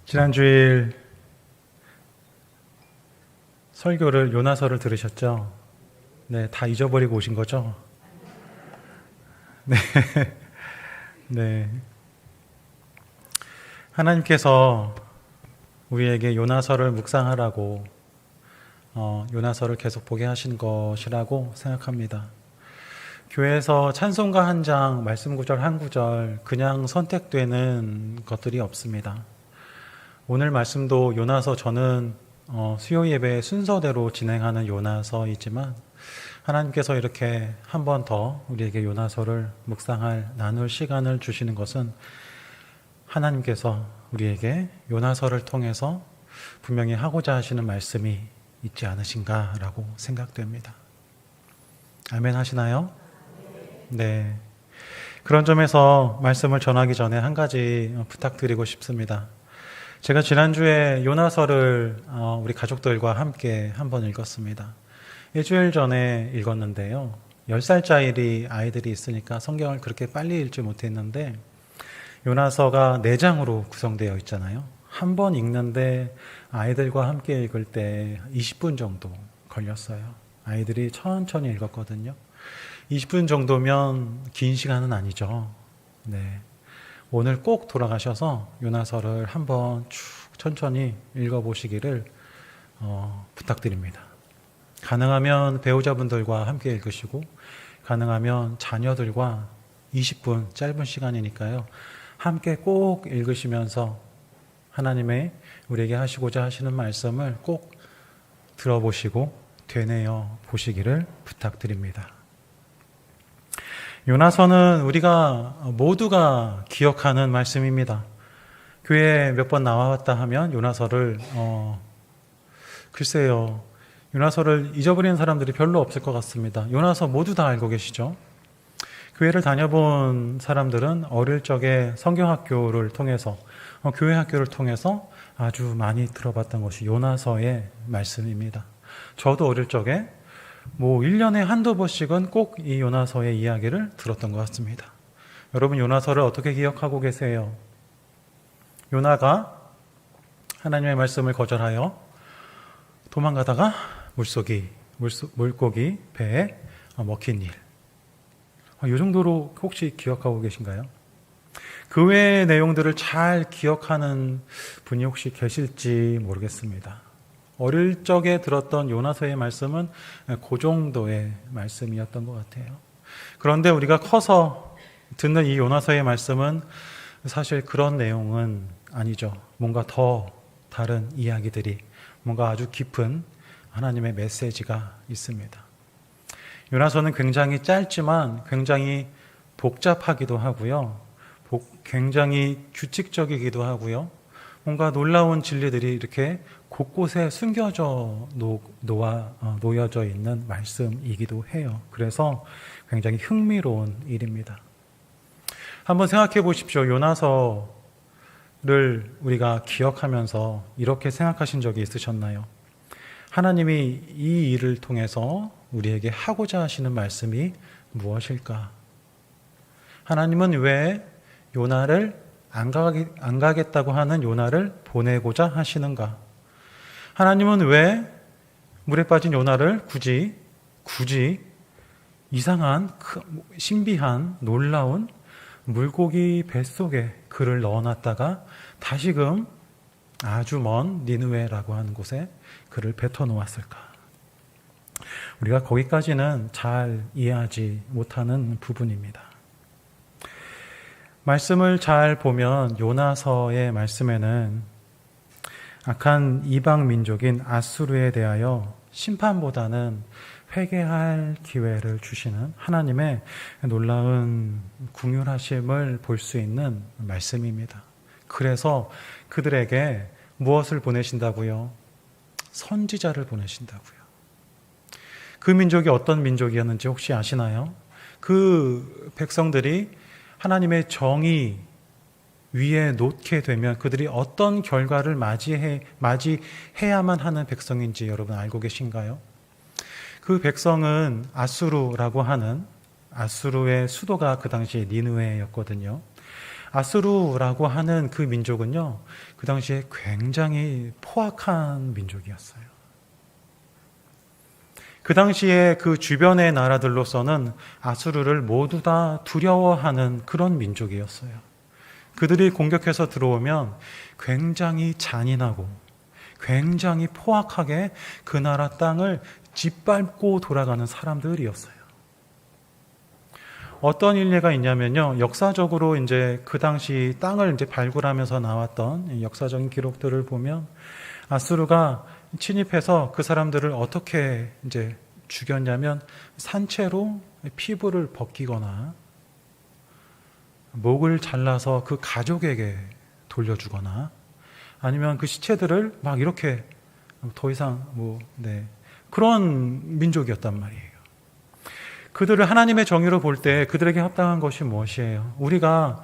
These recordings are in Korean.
지난 주일 설교를 요나서를 들으셨죠? 네, 다 잊어버리고 오신 거죠? 네. 네. 하나님께서 우리에게 요나서를 묵상하라고 요나서를 계속 보게 하신 것이라고 생각합니다. 교회에서 찬송가 한 장, 말씀 구절 한 구절 그냥 선택되는 것들이 없습니다. 오늘 말씀도 요나서, 저는 수요 예배 순서대로 진행하는 요나서이지만 하나님께서 이렇게 한 번 더 우리에게 요나서를 묵상할, 나눌 시간을 주시는 것은 하나님께서 우리에게 요나서를 통해서 분명히 하고자 하시는 말씀이 있지 않으신가라고 생각됩니다. 아멘 하시나요? 네. 그런 점에서 말씀을 전하기 전에 한 가지 부탁드리고 싶습니다. 제가 지난주에 요나서를 우리 가족들과 함께 한번 읽었습니다. 일주일 전에 읽었는데요. 10살짜리 아이들이 있으니까 성경을 그렇게 빨리 읽지 못했는데 요나서가 4장으로 구성되어 있잖아요. 한 번 읽는데 아이들과 함께 읽을 때 20분 정도 걸렸어요. 아이들이 천천히 읽었거든요. 20분 정도면 긴 시간은 아니죠. 네. 오늘 꼭 돌아가셔서 요나서를 한번 쭉 천천히 읽어보시기를 부탁드립니다. 가능하면 배우자분들과 함께 읽으시고 가능하면 자녀들과 20분 짧은 시간이니까요. 함께 꼭 읽으시면서 하나님의 우리에게 하시고자 하시는 말씀을 꼭 들어보시고 되뇌어 보시기를 부탁드립니다. 요나서는 우리가 모두가 기억하는 말씀입니다. 교회에 몇 번 나왔다 하면 요나서를 글쎄요, 요나서를 잊어버리는 사람들이 별로 없을 것 같습니다. 요나서 모두 다 알고 계시죠? 교회를 다녀본 사람들은 어릴 적에 성경학교를 통해서 교회 학교를 통해서 아주 많이 들어봤던 것이 요나서의 말씀입니다. 저도 어릴 적에 1년에 한두 번씩은 꼭 이 요나서의 이야기를 들었던 것 같습니다. 여러분, 요나서를 어떻게 기억하고 계세요? 요나가 하나님의 말씀을 거절하여 도망가다가 물고기 배에 먹힌 일. 이 정도로 혹시 기억하고 계신가요? 그 외의 내용들을 잘 기억하는 분이 혹시 계실지 모르겠습니다. 어릴 적에 들었던 요나서의 말씀은 그 정도의 말씀이었던 것 같아요. 그런데 우리가 커서 듣는 이 요나서의 말씀은 사실 그런 내용은 아니죠. 뭔가 더 다른 이야기들이, 뭔가 아주 깊은 하나님의 메시지가 있습니다. 요나서는 굉장히 짧지만 굉장히 복잡하기도 하고요. 굉장히 규칙적이기도 하고요. 뭔가 놀라운 진리들이 이렇게 곳곳에 숨겨져 놓여져 있는 말씀이기도 해요. 그래서 굉장히 흥미로운 일입니다. 한번 생각해 보십시오. 요나서를 우리가 기억하면서 이렇게 생각하신 적이 있으셨나요? 하나님이 이 일을 통해서 우리에게 하고자 하시는 말씀이 무엇일까? 하나님은 왜 요나를 안 가겠다고 하는 요나를 보내고자 하시는가? 하나님은 왜 물에 빠진 요나를 굳이 이상한 신비한 놀라운 물고기 뱃속에 그를 넣어놨다가 다시금 아주 먼 니느웨라고 하는 곳에 그를 뱉어놓았을까? 우리가 거기까지는 잘 이해하지 못하는 부분입니다. 말씀을 잘 보면 요나서의 말씀에는 악한 이방 민족인 아수르에 대하여 심판보다는 회개할 기회를 주시는 하나님의 놀라운 긍휼하심을 볼 수 있는 말씀입니다. 그래서 그들에게 무엇을 보내신다고요? 선지자를 보내신다고요. 그 민족이 어떤 민족이었는지 혹시 아시나요? 그 백성들이 하나님의 정의 위에 놓게 되면 그들이 어떤 결과를 맞이해야만 하는 백성인지 여러분 알고 계신가요? 그 백성은 아수르라고 하는, 아수르의 수도가 그 당시에 니느웨였거든요. 아수르라고 하는 그 민족은요, 그 당시에 굉장히 포악한 민족이었어요. 그 당시에 그 주변의 나라들로서는 아수르를 모두 다 두려워하는 그런 민족이었어요. 그들이 공격해서 들어오면 굉장히 잔인하고 굉장히 포악하게 그 나라 땅을 짓밟고 돌아가는 사람들이었어요. 어떤 일례가 있냐면요, 역사적으로 이제 그 당시 땅을 이제 발굴하면서 나왔던 역사적인 기록들을 보면 아수르가 침입해서 그 사람들을 어떻게 이제 죽였냐면 산채로 피부를 벗기거나 목을 잘라서 그 가족에게 돌려주거나 아니면 그 시체들을 막 이렇게 더 이상 그런 민족이었단 말이에요. 그들을 하나님의 정의로 볼 때 그들에게 합당한 것이 무엇이에요? 우리가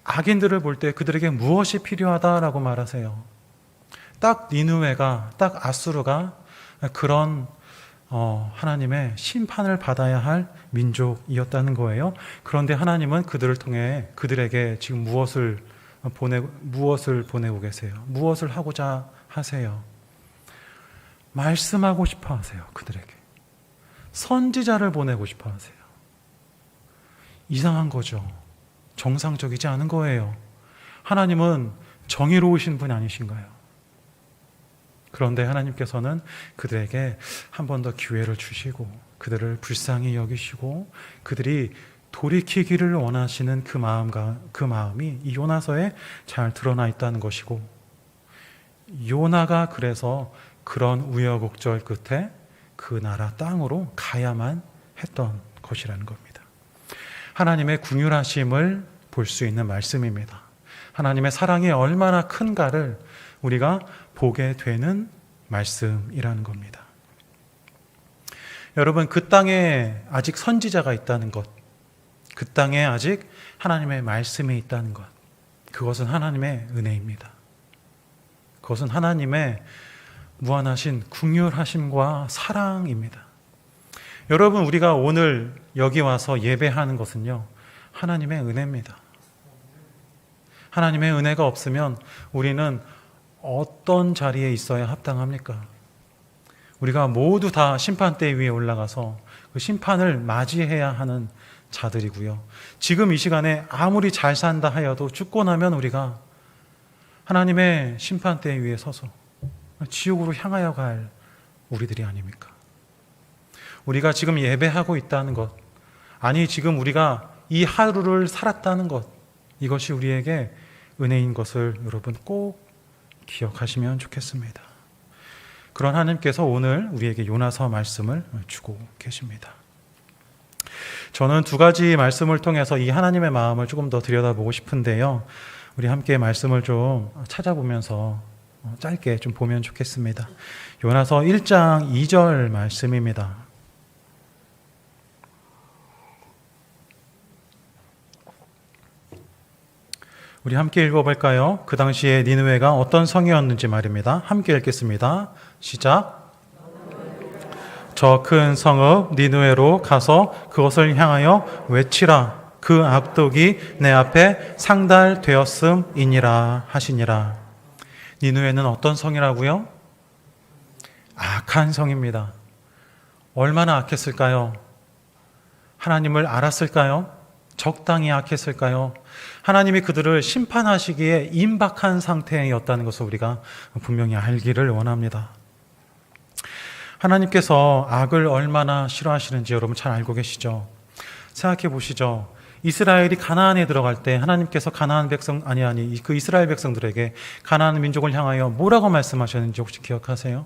악인들을 볼 때 그들에게 무엇이 필요하다라고 말하세요? 딱 니느웨가, 딱 아수르가 그런 하나님의 심판을 받아야 할 민족이었다는 거예요. 그런데 하나님은 그들을 통해 그들에게 지금 무엇을 보내고 계세요? 무엇을 하고자 하세요? 말씀하고 싶어 하세요. 그들에게 선지자를 보내고 싶어 하세요. 이상한 거죠. 정상적이지 않은 거예요. 하나님은 정의로우신 분 아니신가요? 그런데 하나님께서는 그들에게 한 번 더 기회를 주시고 그들을 불쌍히 여기시고 그들이 돌이키기를 원하시는 그 마음이 이 요나서에 잘 드러나 있다는 것이고, 요나가 그래서 그런 우여곡절 끝에 그 나라 땅으로 가야만 했던 것이라는 겁니다. 하나님의 긍휼하심을 볼 수 있는 말씀입니다. 하나님의 사랑이 얼마나 큰가를 우리가 보게 되는 말씀이라는 겁니다. 여러분, 그 땅에 아직 선지자가 있다는 것, 그 땅에 아직 하나님의 말씀이 있다는 것, 그것은 하나님의 은혜입니다. 그것은 하나님의 무한하신 긍휼하심과 사랑입니다. 여러분, 우리가 오늘 여기 와서 예배하는 것은요, 하나님의 은혜입니다. 하나님의 은혜가 없으면 우리는 어떤 자리에 있어야 합당합니까? 우리가 모두 다 심판대 위에 올라가서 그 심판을 맞이해야 하는 자들이고요. 지금 이 시간에 아무리 잘 산다 하여도 죽고 나면 우리가 하나님의 심판대 위에 서서 지옥으로 향하여 갈 우리들이 아닙니까? 우리가 지금 예배하고 있다는 것, 아니 지금 우리가 이 하루를 살았다는 것, 이것이 우리에게 은혜인 것을 여러분 꼭 기억하시면 좋겠습니다. 그런 하나님께서 오늘 우리에게 요나서 말씀을 주고 계십니다. 저는 두 가지 말씀을 통해서 이 하나님의 마음을 조금 더 들여다보고 싶은데요. 우리 함께 말씀을 좀 찾아보면서 짧게 좀 보면 좋겠습니다. 요나서 1장 2절 말씀입니다. 우리 함께 읽어볼까요? 그 당시에 니느웨가 어떤 성이었는지 말입니다. 함께 읽겠습니다. 시작. 저 큰 성읍 니느웨로 가서 그것을 향하여 외치라. 그 악독이 내 앞에 상달되었음이니라 하시니라. 니느웨는 어떤 성이라고요? 악한 성입니다. 얼마나 악했을까요? 하나님을 알았을까요? 적당히 악했을까요? 하나님이 그들을 심판하시기에 임박한 상태였다는 것을 우리가 분명히 알기를 원합니다. 하나님께서 악을 얼마나 싫어하시는지 여러분 잘 알고 계시죠? 생각해 보시죠. 이스라엘이 가나안에 들어갈 때 하나님께서 가나안 백성 그 이스라엘 백성들에게 가나안 민족을 향하여 뭐라고 말씀하셨는지 혹시 기억하세요?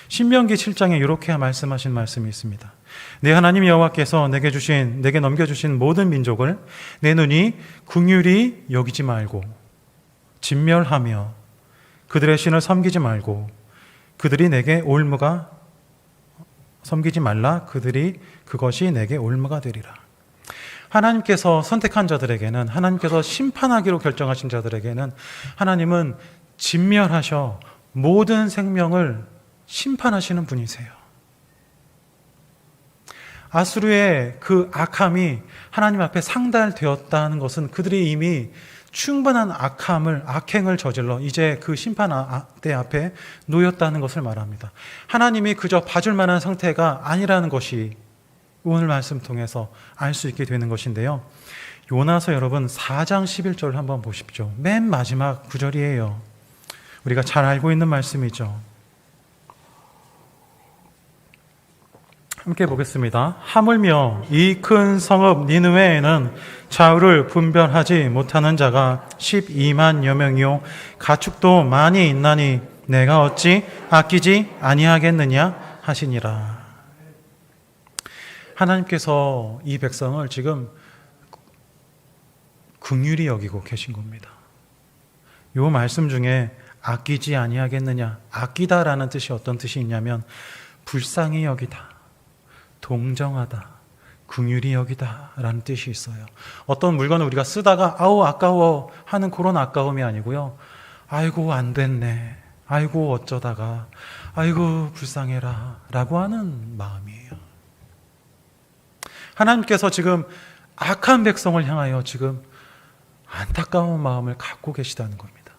신명기 7장에 이렇게 말씀하신 말씀이 있습니다. 내 하나님 여호와께서 내게 넘겨주신 모든 민족을 내 눈이 긍휼히 여기지 말고 진멸하며 그들의 신을 섬기지 말고 그들이 내게 올무가 섬기지 말라. 그것이 내게 올무가 되리라. 하나님께서 선택한 자들에게는, 하나님께서 심판하기로 결정하신 자들에게는 하나님은 진멸하셔 모든 생명을 심판하시는 분이세요. 아수르의 그 악함이 하나님 앞에 상달되었다는 것은 그들이 이미 충분한 악행을 저질러 이제 그 심판대 앞에 놓였다는 것을 말합니다. 하나님이 그저 봐줄 만한 상태가 아니라는 것이 오늘 말씀 통해서 알 수 있게 되는 것인데요. 요나서 여러분 4장 11절 한번 보십시오. 맨 마지막 구절이에요. 우리가 잘 알고 있는 말씀이죠. 함께 보겠습니다. 하물며 이 큰 성읍 니느웨에는 좌우를 분별하지 못하는 자가 12만여 명이요 가축도 많이 있나니 내가 어찌 아끼지 아니하겠느냐 하시니라. 하나님께서 이 백성을 지금 긍휼히 여기고 계신 겁니다. 이 말씀 중에 아끼지 아니하겠느냐, 아끼다라는 뜻이 어떤 뜻이 있냐면 불쌍히 여기다, 동정하다, 긍휼히 여기다 라는 뜻이 있어요. 어떤 물건을 우리가 쓰다가 아우 아까워 하는 그런 아까움이 아니고요. 아이고 안 됐네, 아이고 어쩌다가, 아이고 불쌍해라 라고 하는 마음이에요. 하나님께서 지금 악한 백성을 향하여 지금 안타까운 마음을 갖고 계시다는 겁니다.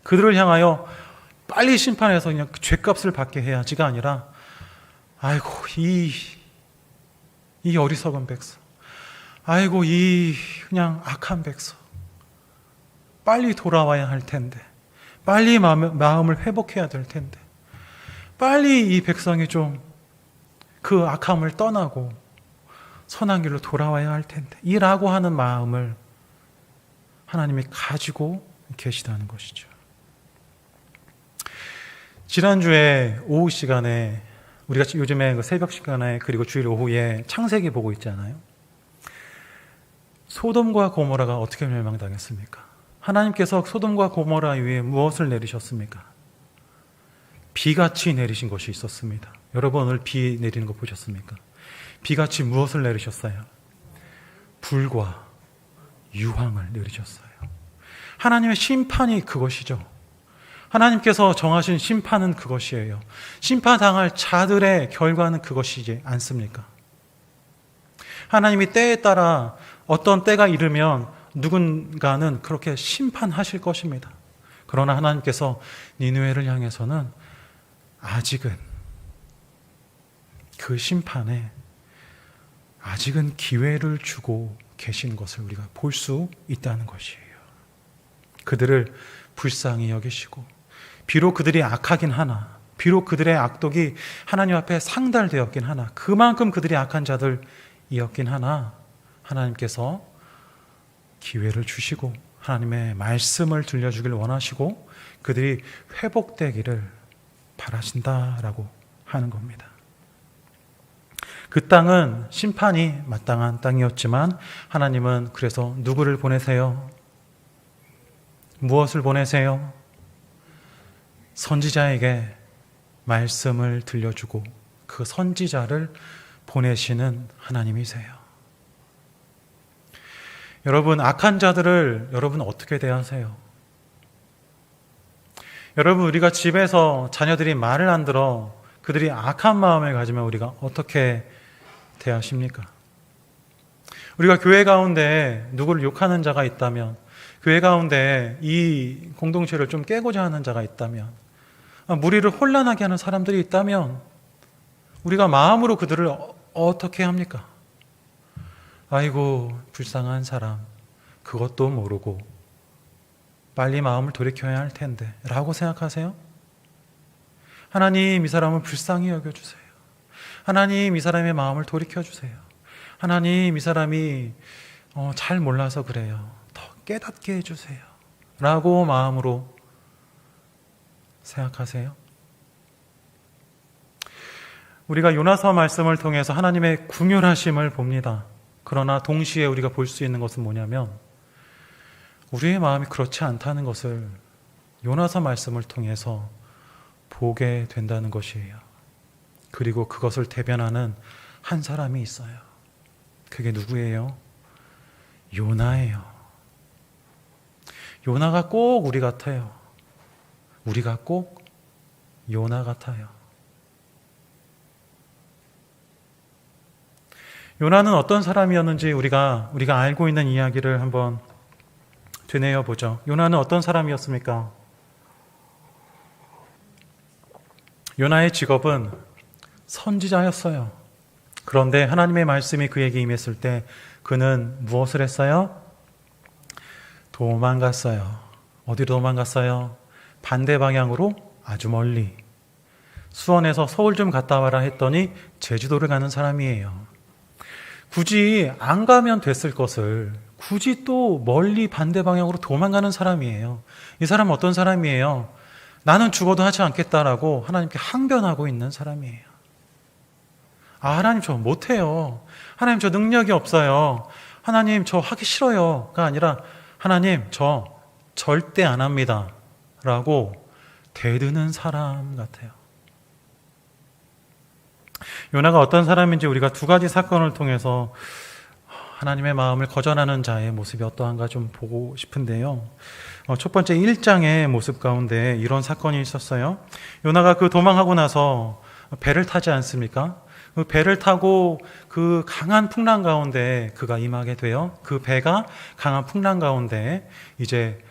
그들을 향하여 빨리 심판해서 그냥 죄값을 받게 해야지가 아니라 아이고 이 어리석은 백성, 아이고 이 그냥 악한 백성, 빨리 돌아와야 할 텐데, 빨리 마음을 회복해야 될 텐데, 빨리 이 백성이 좀 그 악함을 떠나고 선한 길로 돌아와야 할 텐데, 이라고 하는 마음을 하나님이 가지고 계시다는 것이죠. 지난주에 오후 시간에 우리가 요즘에 새벽 시간에 그리고 주일 오후에 창세기 보고 있잖아요. 소돔과 고모라가 어떻게 멸망당했습니까? 하나님께서 소돔과 고모라 위에 무엇을 내리셨습니까? 비같이 내리신 것이 있었습니다. 여러분 오늘 비 내리는 거 보셨습니까? 비같이 무엇을 내리셨어요? 불과 유황을 내리셨어요. 하나님의 심판이 그것이죠. 하나님께서 정하신 심판은 그것이에요. 심판당할 자들의 결과는 그것이지 않습니까? 하나님이 때에 따라 어떤 때가 이르면 누군가는 그렇게 심판하실 것입니다. 그러나 하나님께서 니느웨를 향해서는 아직은 그 심판에 아직은 기회를 주고 계신 것을 우리가 볼 수 있다는 것이에요. 그들을 불쌍히 여기시고, 비록 그들이 악하긴 하나, 비록 그들의 악독이 하나님 앞에 상달되었긴 하나, 그만큼 그들이 악한 자들이었긴 하나, 하나님께서 기회를 주시고 하나님의 말씀을 들려주길 원하시고 그들이 회복되기를 바라신다라고 하는 겁니다. 그 땅은 심판이 마땅한 땅이었지만 하나님은 그래서 누구를 보내세요? 무엇을 보내세요? 선지자에게 말씀을 들려주고 그 선지자를 보내시는 하나님이세요. 여러분, 악한 자들을 여러분 어떻게 대하세요? 여러분, 우리가 집에서 자녀들이 말을 안 들어 그들이 악한 마음을 가지면 우리가 어떻게 대하십니까? 우리가 교회 가운데 누구를 욕하는 자가 있다면, 교회 가운데 이 공동체를 좀 깨고자 하는 자가 있다면, 무리를 혼란하게 하는 사람들이 있다면 우리가 마음으로 그들을 어떻게 합니까? 아이고 불쌍한 사람, 그것도 모르고 빨리 마음을 돌이켜야 할 텐데 라고 생각하세요? 하나님, 이 사람을 불쌍히 여겨주세요. 하나님, 이 사람의 마음을 돌이켜주세요. 하나님, 이 사람이 잘 몰라서 그래요. 더 깨닫게 해주세요 라고 마음으로 생각하세요? 우리가 요나서 말씀을 통해서 하나님의 긍휼하심을 봅니다. 그러나 동시에 우리가 볼 수 있는 것은 뭐냐면 우리의 마음이 그렇지 않다는 것을 요나서 말씀을 통해서 보게 된다는 것이에요. 그리고 그것을 대변하는 한 사람이 있어요. 그게 누구예요? 요나예요. 요나가 꼭 우리 같아요. 우리가 꼭 요나 같아요. 요나는 어떤 사람이었는지 우리가 알고 있는 이야기를 한번 되뇌어 보죠. 요나는 어떤 사람이었습니까? 요나의 직업은 선지자였어요. 그런데 하나님의 말씀이 그에게 임했을 때 그는 무엇을 했어요? 도망갔어요. 어디로 도망갔어요? 반대 방향으로 아주 멀리. 수원에서 서울 좀 갔다 와라 했더니 제주도를 가는 사람이에요. 굳이 안 가면 됐을 것을 굳이 또 멀리 반대 방향으로 도망가는 사람이에요. 이 사람은 어떤 사람이에요? 나는 죽어도 하지 않겠다라고 하나님께 항변하고 있는 사람이에요. 하나님 저 못해요. 하나님 저 능력이 없어요. 하나님 저 하기 싫어요가 아니라 하나님 저 절대 안 합니다 라고 대드는 사람 같아요. 요나가 어떤 사람인지 우리가 두 가지 사건을 통해서 하나님의 마음을 거절하는 자의 모습이 어떠한가 좀 보고 싶은데요. 첫 번째 1장의 모습 가운데 이런 사건이 있었어요. 요나가 그 도망하고 나서 배를 타지 않습니까? 그 배를 타고 그 강한 풍랑 가운데 그가 임하게 돼요. 그 배가 강한 풍랑 가운데 이제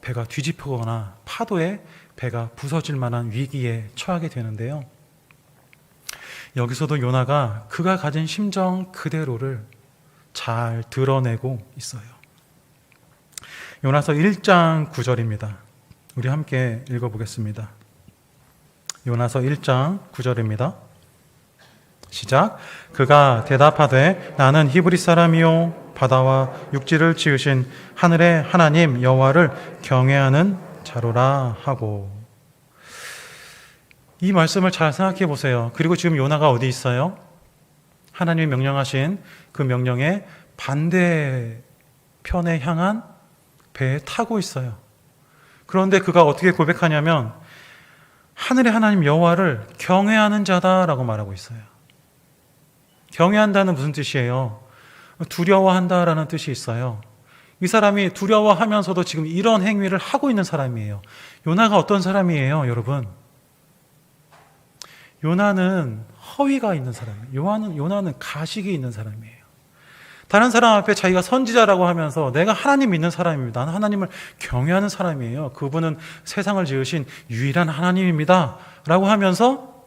배가 뒤집히거나 파도에 배가 부서질 만한 위기에 처하게 되는데요. 여기서도 요나가 그가 가진 심정 그대로를 잘 드러내고 있어요. 요나서 1장 9절입니다. 우리 함께 읽어보겠습니다. 요나서 1장 9절입니다. 시작. 그가 대답하되 나는 히브리 사람이요 바다와 육지를 지으신 하늘의 하나님 여호와를 경외하는 자로라 하고. 이 말씀을 잘 생각해 보세요. 그리고 지금 요나가 어디 있어요? 하나님이 명령하신 그 명령의 반대편에 향한 배에 타고 있어요. 그런데 그가 어떻게 고백하냐면 하늘의 하나님 여호와를 경외하는 자다라고 말하고 있어요. 경외한다는 무슨 뜻이에요? 두려워한다라는 뜻이 있어요. 이 사람이 두려워하면서도 지금 이런 행위를 하고 있는 사람이에요. 요나가 어떤 사람이에요, 여러분? 요나는 허위가 있는 사람이에요. 요나는 가식이 있는 사람이에요. 다른 사람 앞에 자기가 선지자라고 하면서 내가 하나님 믿는 사람입니다. 나는 하나님을 경외하는 사람이에요. 그분은 세상을 지으신 유일한 하나님입니다. 라고 하면서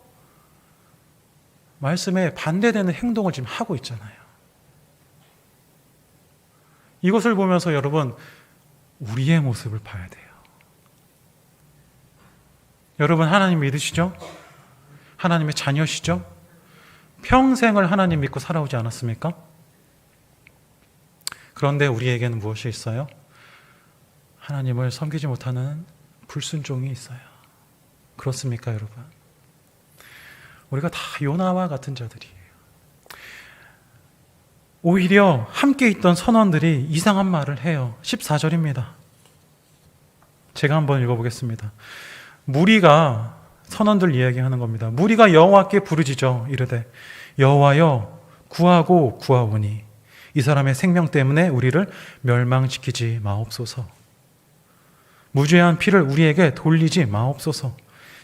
말씀에 반대되는 행동을 지금 하고 있잖아요. 이것을 보면서 여러분, 우리의 모습을 봐야 돼요. 여러분, 하나님 믿으시죠? 하나님의 자녀시죠? 평생을 하나님 믿고 살아오지 않았습니까? 그런데 우리에게는 무엇이 있어요? 하나님을 섬기지 못하는 불순종이 있어요. 그렇습니까, 여러분? 우리가 다 요나와 같은 자들이에요. 오히려 함께 있던 선원들이 이상한 말을 해요. 14절입니다. 제가 한번 읽어보겠습니다. 무리가 선원들 이야기하는 겁니다. 무리가 여호와께 부르짖어 이르되 여호와여 구하고 구하오니 이 사람의 생명 때문에 우리를 멸망시키지 마옵소서. 무죄한 피를 우리에게 돌리지 마옵소서.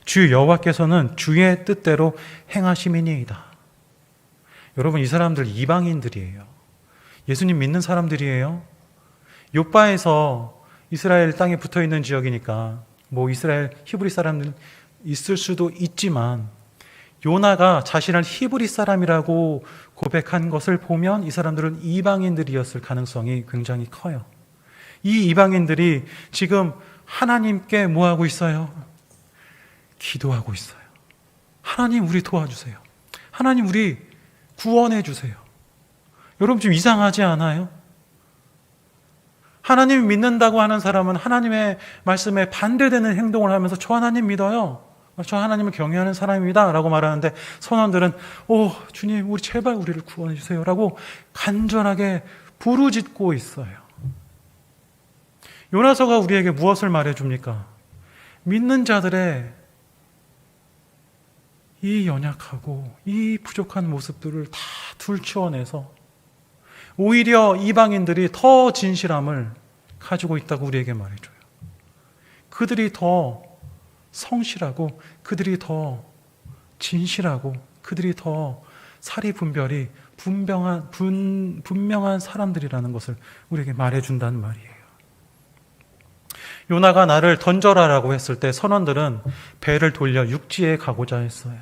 주 여호와께서는 주의 뜻대로 행하심이니이다. 여러분, 이 사람들 이방인들이에요. 예수님 믿는 사람들이에요. 욥바에서 이스라엘 땅에 붙어있는 지역이니까 뭐 이스라엘 히브리 사람들 있을 수도 있지만 요나가 자신을 히브리 사람이라고 고백한 것을 보면 이 사람들은 이방인들이었을 가능성이 굉장히 커요. 이 이방인들이 지금 하나님께 뭐 하고 있어요? 기도하고 있어요. 하나님 우리 도와주세요. 하나님 우리 구원해 주세요. 여러분 좀 이상하지 않아요? 하나님 믿는다고 하는 사람은 하나님의 말씀에 반대되는 행동을 하면서 저 하나님 믿어요. 저 하나님을 경외하는 사람입니다 라고 말하는데 선원들은 주님 우리 제발 우리를 구원해 주세요 라고 간절하게 부르짖고 있어요. 요나서가 우리에게 무엇을 말해줍니까? 믿는 자들의 이 연약하고 이 부족한 모습들을 다 둘치워내서 오히려 이방인들이 더 진실함을 가지고 있다고 우리에게 말해줘요. 그들이 더 성실하고 그들이 더 진실하고 그들이 더 사리 분별이 분명한 사람들이라는 것을 우리에게 말해준다는 말이에요. 요나가 나를 던져라라고 했을 때 선원들은 배를 돌려 육지에 가고자 했어요.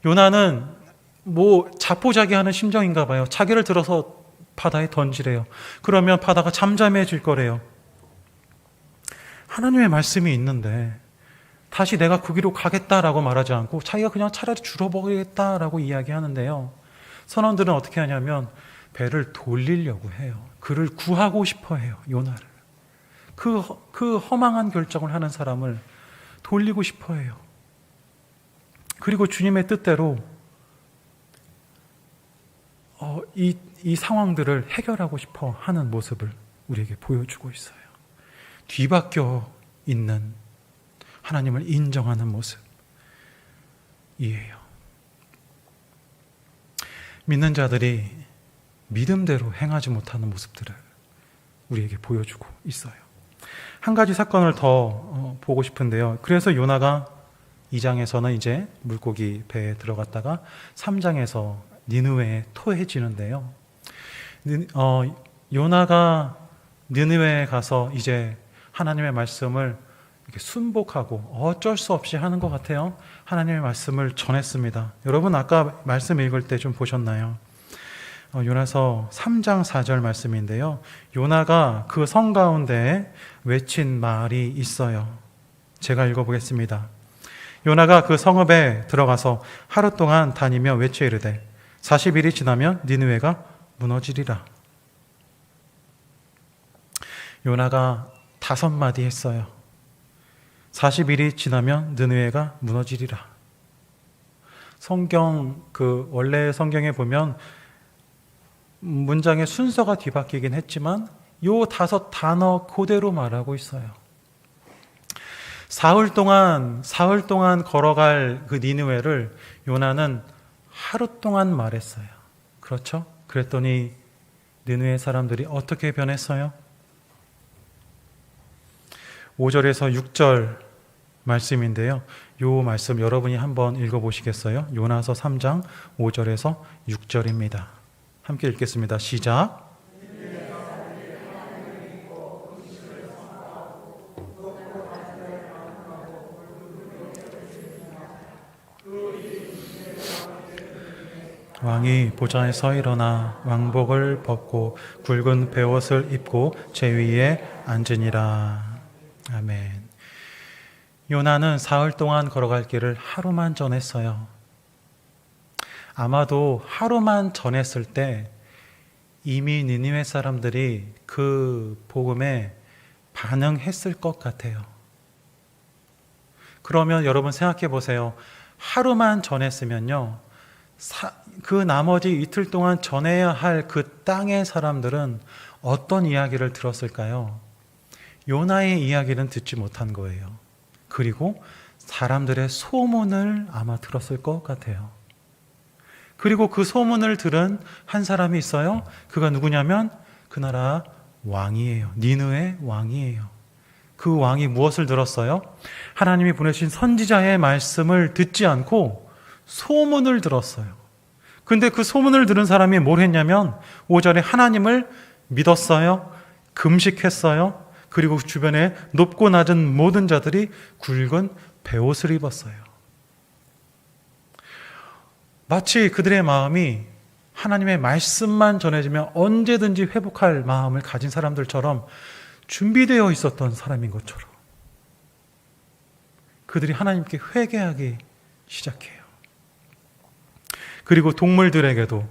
요나는 자포자기하는 심정인가 봐요. 자기를 들어서 바다에 던지래요. 그러면 바다가 잠잠해질 거래요. 하나님의 말씀이 있는데 다시 내가 거기로 가겠다라고 말하지 않고 자기가 그냥 차라리 줄어버리겠다라고 이야기하는데요. 선원들은 어떻게 하냐면 배를 돌리려고 해요. 그를 구하고 싶어 해요. 요나를. 그 허망한 결정을 하는 사람을 돌리고 싶어 해요. 그리고 주님의 뜻대로 이 상황들을 해결하고 싶어 하는 모습을 우리에게 보여주고 있어요. 뒤바뀌어 있는 하나님을 인정하는 모습이에요. 믿는 자들이 믿음대로 행하지 못하는 모습들을 우리에게 보여주고 있어요. 한 가지 사건을 더 보고 싶은데요. 그래서 요나가 2장에서는 이제 물고기 배에 들어갔다가 3장에서 니느웨에 토해지는데요. 요나가 니느웨에 가서 이제 하나님의 말씀을 이렇게 순복하고 어쩔 수 없이 하는 것 같아요. 하나님의 말씀을 전했습니다. 여러분 아까 말씀 읽을 때 좀 보셨나요? 요나서 3장 4절 말씀인데요. 요나가 그 성 가운데 외친 말이 있어요. 제가 읽어보겠습니다. 요나가 그 성읍에 들어가서 하루 동안 다니며 외쳐 이르되 40일이 지나면 니느웨가 무너지리라. 요나가 5마디 했어요. 40일이 지나면 느느웨가 무너지리라. 원래 성경에 보면 문장의 순서가 뒤바뀌긴 했지만 요 5 단어 그대로 말하고 있어요. 사흘 동안 걸어갈 그 니느웨를 요나는 하루 동안 말했어요. 그렇죠? 그랬더니 느느웨 사람들이 어떻게 변했어요? 5절에서 6절 말씀인데요. 요 말씀 여러분이 한번 읽어보시겠어요? 요나서 3장 5절에서 6절입니다. 함께 읽겠습니다. 시작. 왕이 보좌에서 일어나 왕복을 벗고 굵은 베옷을 입고 제 위에 앉으니라. 아멘. 요나는 사흘 동안 걸어갈 길을 하루만 전했어요. 아마도 하루만 전했을 때 이미 니느웨 사람들이 그 복음에 반응했을 것 같아요. 그러면 여러분 생각해 보세요. 하루만 전했으면요. 그 나머지 이틀 동안 전해야 할 그 땅의 사람들은 어떤 이야기를 들었을까요? 요나의 이야기는 듣지 못한 거예요. 그리고 사람들의 소문을 아마 들었을 것 같아요. 그리고 그 소문을 들은 한 사람이 있어요. 그가 누구냐면 그 나라 왕이에요. 니느웨 왕이에요. 그 왕이 무엇을 들었어요? 하나님이 보내신 선지자의 말씀을 듣지 않고 소문을 들었어요. 근데 그 소문을 들은 사람이 뭘 했냐면 5절에 하나님을 믿었어요. 금식했어요. 그리고 주변에 높고 낮은 모든 자들이 굵은 베옷을 입었어요. 마치 그들의 마음이 하나님의 말씀만 전해지면 언제든지 회복할 마음을 가진 사람들처럼 준비되어 있었던 사람인 것처럼 그들이 하나님께 회개하기 시작해요. 그리고 동물들에게도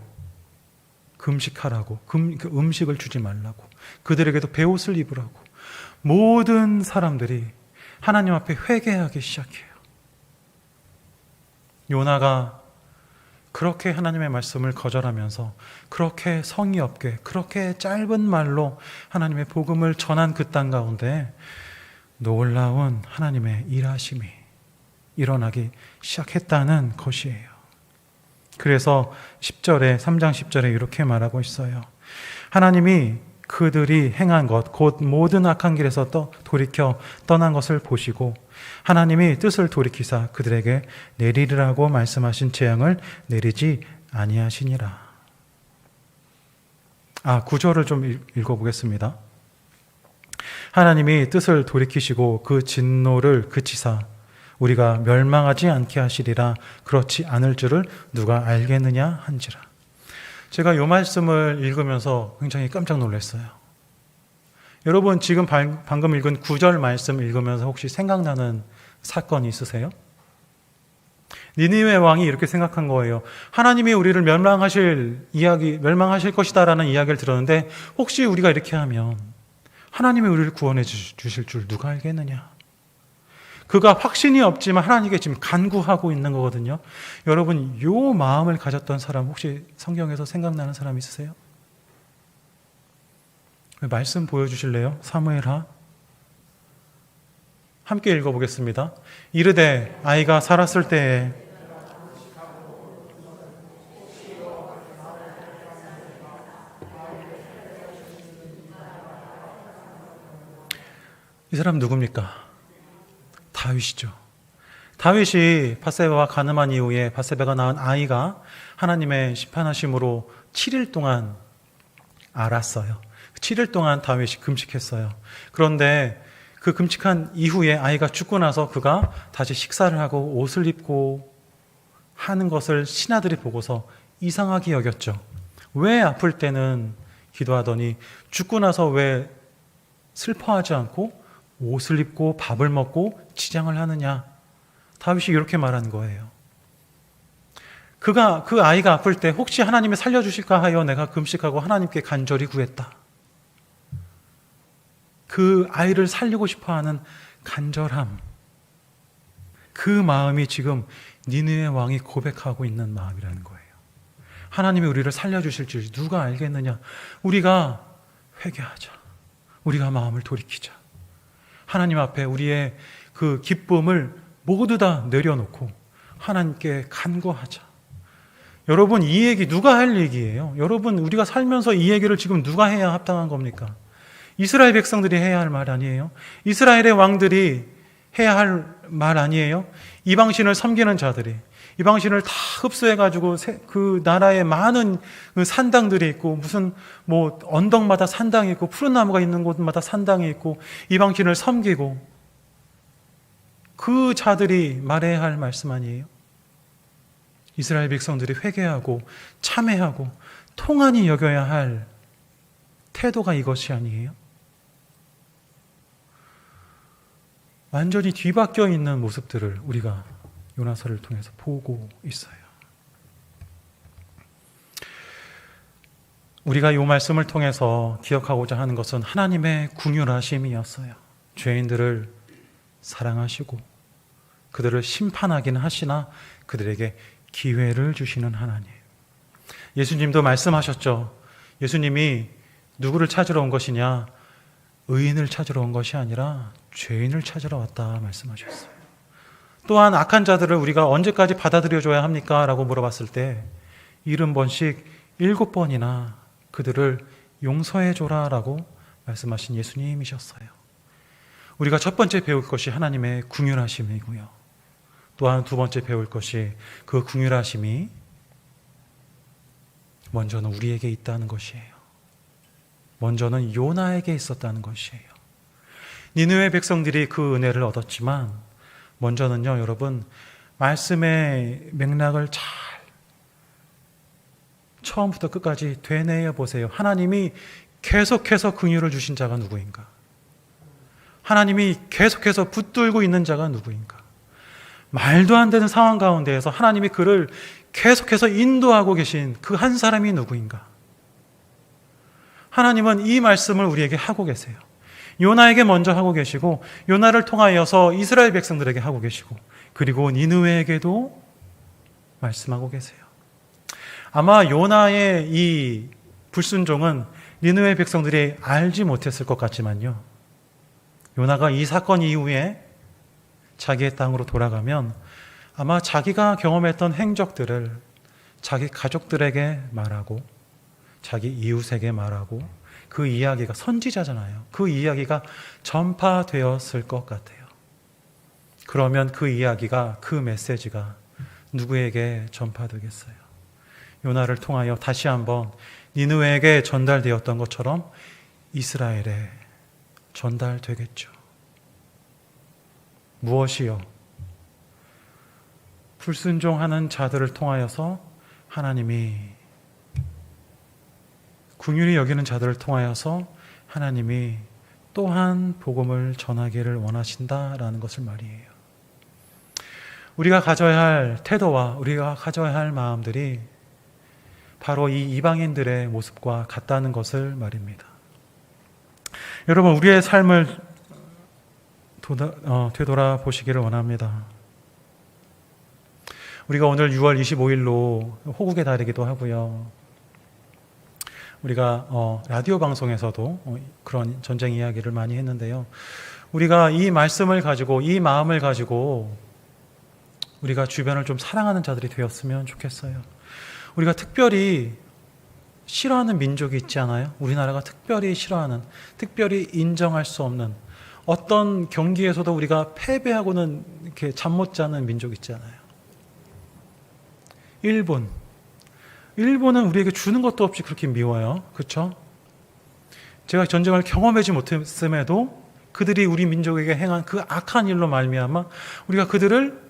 금식하라고, 음식을 주지 말라고, 그들에게도 베옷을 입으라고 모든 사람들이 하나님 앞에 회개하기 시작해요. 요나가 그렇게 하나님의 말씀을 거절하면서 그렇게 성의 없게 그렇게 짧은 말로 하나님의 복음을 전한 그 땅 가운데 놀라운 하나님의 일하심이 일어나기 시작했다는 것이에요. 그래서 10절에 3장 10절에 이렇게 말하고 있어요. 하나님이 그들이 행한 것 곧 모든 악한 길에서 돌이켜 떠난 것을 보시고 하나님이 뜻을 돌이키사 그들에게 내리리라고 말씀하신 재앙을 내리지 아니하시니라. 9절을 좀 읽어보겠습니다. 하나님이 뜻을 돌이키시고 그 진노를 그치사 우리가 멸망하지 않게 하시리라. 그렇지 않을 줄을 누가 알겠느냐 한지라. 제가 이 말씀을 읽으면서 굉장히 깜짝 놀랐어요. 여러분 지금 방금 읽은 9절 말씀 읽으면서 혹시 생각나는 사건이 있으세요? 니느웨 왕이 이렇게 생각한 거예요. 하나님이 우리를 멸망하실 것이다라는 이야기를 들었는데 혹시 우리가 이렇게 하면 하나님이 우리를 구원해 주실 줄 누가 알겠느냐? 그가 확신이 없지만 하나님께 지금 간구하고 있는 거거든요. 여러분 이 마음을 가졌던 사람 혹시 성경에서 생각나는 사람 있으세요? 말씀 보여주실래요? 사무엘하 함께 읽어보겠습니다. 이르되 아이가 살았을 때에 이 사람 누굽니까? 다윗이죠. 다윗이 밧세바와 간음한 이후에 밧세바가 낳은 아이가 하나님의 심판하심으로 7일 동안 앓았어요. 7일 동안 다윗이 금식했어요. 그런데 그 금식한 이후에 아이가 죽고 나서 그가 다시 식사를 하고 옷을 입고 하는 것을 신하들이 보고서 이상하게 여겼죠. 왜 아플 때는 기도하더니 죽고 나서 왜 슬퍼하지 않고 옷을 입고 밥을 먹고 치장을 하느냐? 다윗이 이렇게 말한 거예요. 그 아이가 아플 때 혹시 하나님이 살려주실까 하여 내가 금식하고 하나님께 간절히 구했다. 그 아이를 살리고 싶어하는 간절함, 그 마음이 지금 니느웨 왕이 고백하고 있는 마음이라는 거예요. 하나님이 우리를 살려주실 줄 누가 알겠느냐? 우리가 회개하자. 우리가 마음을 돌이키자. 하나님 앞에 우리의 그 기쁨을 모두 다 내려놓고 하나님께 간구하자. 여러분 이 얘기 누가 할 얘기예요? 여러분 우리가 살면서 이 얘기를 지금 누가 해야 합당한 겁니까? 이스라엘 백성들이 해야 할 말 아니에요? 이스라엘의 왕들이 해야 할 말 아니에요? 이방신을 섬기는 자들이 이방신을 다 흡수해가지고 그 나라에 많은 그 산당들이 있고 무슨 뭐 언덕마다 산당이 있고 푸른 나무가 있는 곳마다 산당이 있고 이방신을 섬기고 그 자들이 말해야 할 말씀 아니에요? 이스라엘 백성들이 회개하고 참회하고 통안히 여겨야 할 태도가 이것이 아니에요? 완전히 뒤바뀌어 있는 모습들을 우리가 요나서를 통해서 보고 있어요. 우리가 이 말씀을 통해서 기억하고자 하는 것은 하나님의 긍휼하심이었어요. 죄인들을 사랑하시고 그들을 심판하긴 하시나 그들에게 기회를 주시는 하나님. 예수님도 말씀하셨죠. 예수님이 누구를 찾으러 온 것이냐? 의인을 찾으러 온 것이 아니라 죄인을 찾으러 왔다 말씀하셨어요. 또한 악한 자들을 우리가 언제까지 받아들여줘야 합니까? 라고 물어봤을 때 70번씩 7번이나 그들을 용서해줘라 라고 말씀하신 예수님이셨어요. 우리가 첫 번째 배울 것이 하나님의 긍휼하심이고요. 또한 두 번째 배울 것이 그 긍휼하심이 먼저는 우리에게 있다는 것이에요. 먼저는 요나에게 있었다는 것이에요. 니느웨 백성들이 그 은혜를 얻었지만 먼저는요, 여러분, 말씀의 맥락을 잘 처음부터 끝까지 되뇌어 보세요. 하나님이 계속해서 긍휼을 주신 자가 누구인가? 하나님이 계속해서 붙들고 있는 자가 누구인가? 말도 안 되는 상황 가운데에서 하나님이 그를 계속해서 인도하고 계신 그 한 사람이 누구인가? 하나님은 이 말씀을 우리에게 하고 계세요. 요나에게 먼저 하고 계시고 요나를 통하여서 이스라엘 백성들에게 하고 계시고 그리고 니느웨에게도 말씀하고 계세요. 아마 요나의 이 불순종은 니느웨 백성들이 알지 못했을 것 같지만요. 요나가 이 사건 이후에 자기의 땅으로 돌아가면 아마 자기가 경험했던 행적들을 자기 가족들에게 말하고 자기 이웃에게 말하고 그 이야기가 선지자잖아요. 그 이야기가 전파되었을 것 같아요. 그러면 그 이야기가 그 메시지가 누구에게 전파되겠어요? 요나를 통하여 다시 한번 니느웨에게 전달되었던 것처럼 이스라엘에 전달되겠죠. 무엇이요? 불순종하는 자들을 통하여서 하나님이, 긍휼히 여기는 자들을 통하여서 하나님이 또한 복음을 전하기를 원하신다라는 것을 말이에요. 우리가 가져야 할 태도와 우리가 가져야 할 마음들이 바로 이 이방인들의 모습과 같다는 것을 말입니다. 여러분, 우리의 삶을 되돌아보시기를 원합니다. 우리가 오늘 6월 25일로 호국의 달이기도 하고요. 우리가 라디오 방송에서도 그런 전쟁 이야기를 많이 했는데요. 우리가 이 말씀을 가지고, 이 마음을 가지고 우리가 주변을 좀 사랑하는 자들이 되었으면 좋겠어요. 우리가 특별히 싫어하는 민족이 있지 않아요? 우리나라가 특별히 싫어하는, 특별히 인정할 수 없는, 어떤 경기에서도 우리가 패배하고는 이렇게 잠 못 자는 민족 있잖아요. 일본은 우리에게 주는 것도 없이 그렇게 미워요. 그렇죠? 제가 전쟁을 경험하지 못했음에도 그들이 우리 민족에게 행한 그 악한 일로 말미암아 우리가 그들을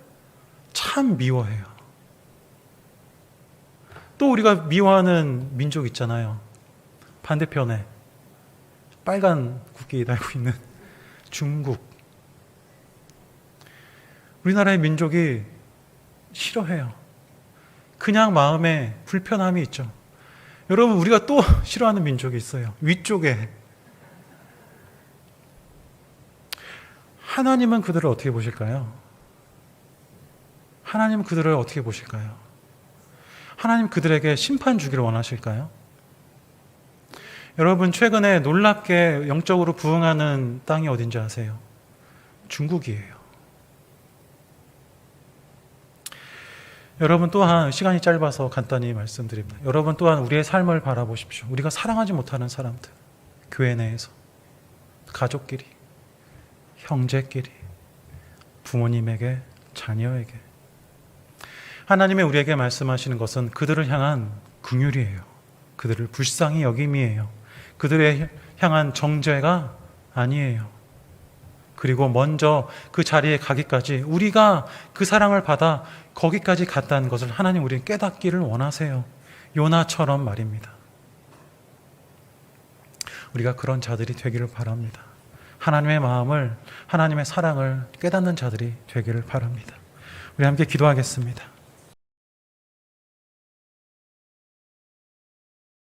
참 미워해요. 또 우리가 미워하는 민족 있잖아요. 반대편에 빨간 국기 달고 있는 중국. 우리나라의 민족이 싫어해요. 그냥 마음에 불편함이 있죠. 여러분, 우리가 또 싫어하는 민족이 있어요. 위쪽에. 하나님은 그들을 어떻게 보실까요? 하나님은 그들을 어떻게 보실까요? 하나님 그들에게 심판 주기를 원하실까요? 여러분, 최근에 놀랍게 영적으로 부흥하는 땅이 어딘지 아세요? 중국이에요. 여러분 또한, 시간이 짧아서 간단히 말씀드립니다. 여러분 또한 우리의 삶을 바라보십시오. 우리가 사랑하지 못하는 사람들, 교회 내에서, 가족끼리, 형제끼리, 부모님에게, 자녀에게, 하나님의 우리에게 말씀하시는 것은 그들을 향한 긍휼이에요. 그들을 불쌍히 여김이에요. 그들을 향한 정죄가 아니에요. 그리고 먼저 그 자리에 가기까지, 우리가 그 사랑을 받아 거기까지 갔다는 것을 하나님 우리는 깨닫기를 원하세요. 요나처럼 말입니다. 우리가 그런 자들이 되기를 바랍니다. 하나님의 마음을, 하나님의 사랑을 깨닫는 자들이 되기를 바랍니다. 우리 함께 기도하겠습니다.